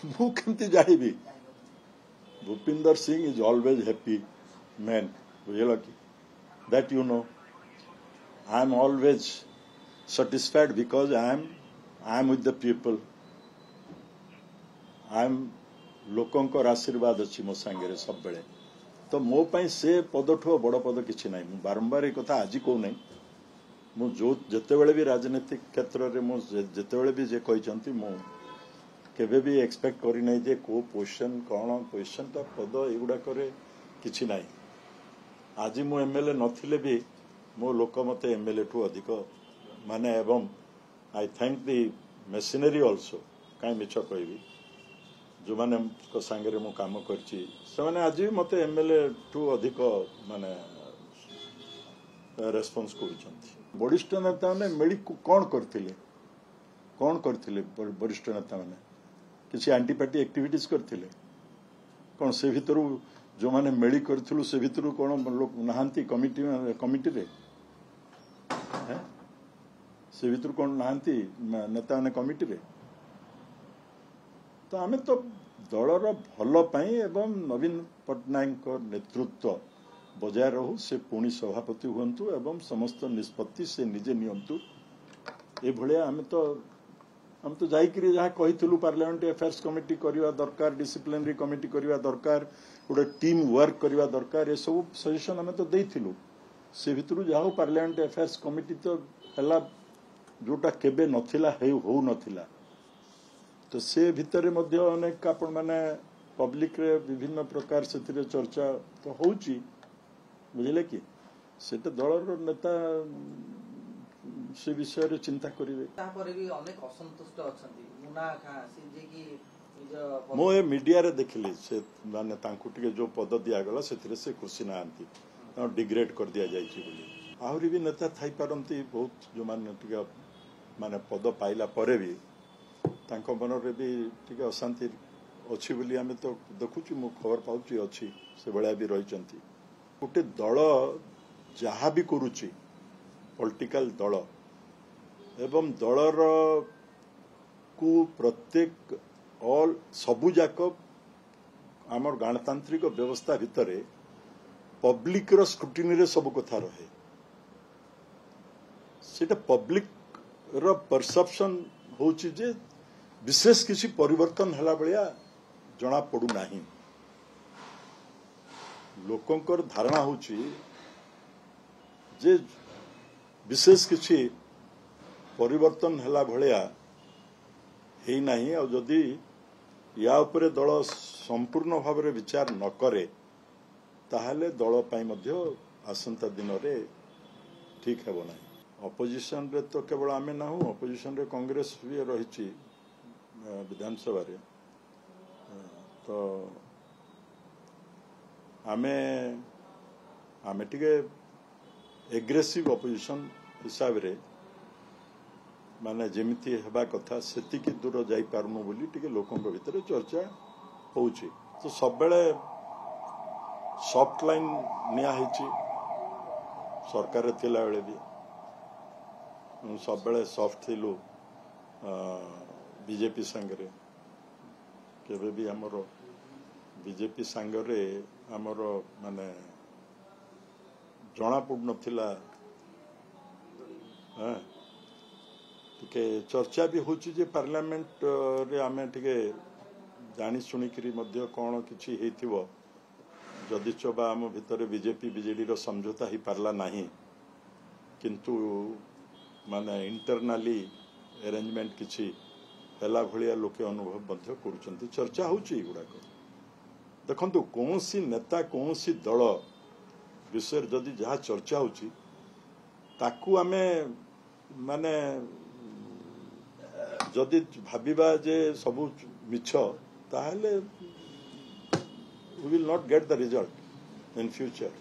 मु केमती जानिबी Bhupinder Singh is always happy man बुझल कि that you know I am always satisfied because I am with the people. I am लोकंकर आशीर्वाद अच्छी मो सांगे सब बेले तो मो पाई से पदठु बड़ पद किछि नाही मु बारंबार ए कथा आज को नाही मु जो जते बेले भी राजनीतिक क्षेत्र रे मु जते बेले भी जे कहिसंती मु केबे भी एक्सपेक्ट करि नाही जे को पोजीशन कोन पोजीशन ता पद एगुडा करे किछि नाही आज मु एमएलए नथिले भी मो लोक मते एमएलए ठु अधिक माने एवं आई थैंक दी मेसिनरी ऑल्सो कहीं मिछ कहबी जो माने सांगे मु काम करछि से आज भी मते एमएलए ठू अधिक माने रेस्पॉन्स करूछंती वरिष्ठ नेता ने मिली कौन करथिले वरिष्ठ नेता माने किसी एंटी पार्टी एक्टिविटीज करथिले कौन से भितरु जो माने मेली करथिलु से भितरु कौन लोक नहांती कमिटी रे से भितर कौन नहांती नेता ने कमिटी रे तो आमे तो दलर भल पाई एवं नवीन पट्टनायक नेतृत्व बजाय रहू से पुणी सभापति हुंतु एवं समस्त निष्पत्ति से निजे नियंतु ए भलिया आमे तो जाइकरी जहाँ कहितलु पार्लियामेंट अफेयर्स कमिटी करवा दरकार डिसिप्लिनरी कमिटी करवा दरकार गोटे टीम वर्क करवा दरकार ए सब सजेशन आमे तो देइथिलु से भितरु जाहो पार्लियामेंट अफेयर्स कमिटी तो हला जोटा केबे नथिला हो नथिला तो से भितरे मध्य अनेक आपण माने पब्लिक रे विभिन्न प्रकार से चर्चा तो होउची बुझिले कि सेटा दलर नेता से विषय रे चिंता करिवे तापर भी अनेक असंतुष्ट अछंती मुना खा से जे कि मो ए मीडिया रे देखली से माने तांकु टिके जो पद दिया गला सेथिरे से खुशी ना आंती ता डिग्रेड कर दिया जायछि बोली आहुरी भी नेता थाई पारंती बहुत जो माने टिके माने पद पाइला परे भी तांको मन रे भी टिके अशांति अछि बोली आमे तो देखुची मु खबर पाउची अछि से बळा भी रहिचंती गोटे दल जहा भी करूची पॉलिटिकल दल एवं दलर को प्रत्येक ऑल सबु जाक आमर गणतांत्रिक व्यवस्था भितरे पब्लिक रो स्क्रूटिनी रे सब कथा रहे सेटा पब्लिक रो परसेप्शन होची जे विशेष किसी परिवर्तन हला बलिया जना पड़ू नाही लोकंकर धारणा होची जे विशेष किसी परिवर्तन हला भलिया हेई नाही और जदि या उपरे दल संपूर्ण भाव में विचार न करे ताहले दल पाई मध्य आसंता दिन रे ठीक हेबो नाही अपोजिशन रे तो केवल आमे ना हो अपोजिशन रे कांग्रेस भी रही विधानसभा रे तो आमे टिके एग्रेसिव अपोजिशन हिसाब रे माने जेमिति हेबा कथा सेति की दूर जाई पारनु बोली टिके लोकन भीतर चर्चा होउची तो सब बेले सॉफ्ट लाइन निया हिची सरकार थिला बेले भी सब बेले सॉफ्ट थिलु बीजेपी संगरे केबे भी हमरो बीजेपी संगरे हमरो माने जना पड़ नथिला टिके चर्चा भी होची जे पार्लियामेंट रे आमे टिके जानी सुनी करी मध्य कोन किछि हेतिबो जदि चबा हम भितरे बीजेपी बीजेडी रो समझौता ही पारला नाही किंतु माने इंटरनली अरेंजमेंट किछि हेला भलिया लोके अनुभव मध्य करूचंती चर्चा होची गुडा को देखंतु कोनसी नेता कोनसी दल विषय जदि जहाँ चर्चा होची ताकू आमे माने जदि भाबिबा जे सबु मिछ ताहले we will not get the result in future.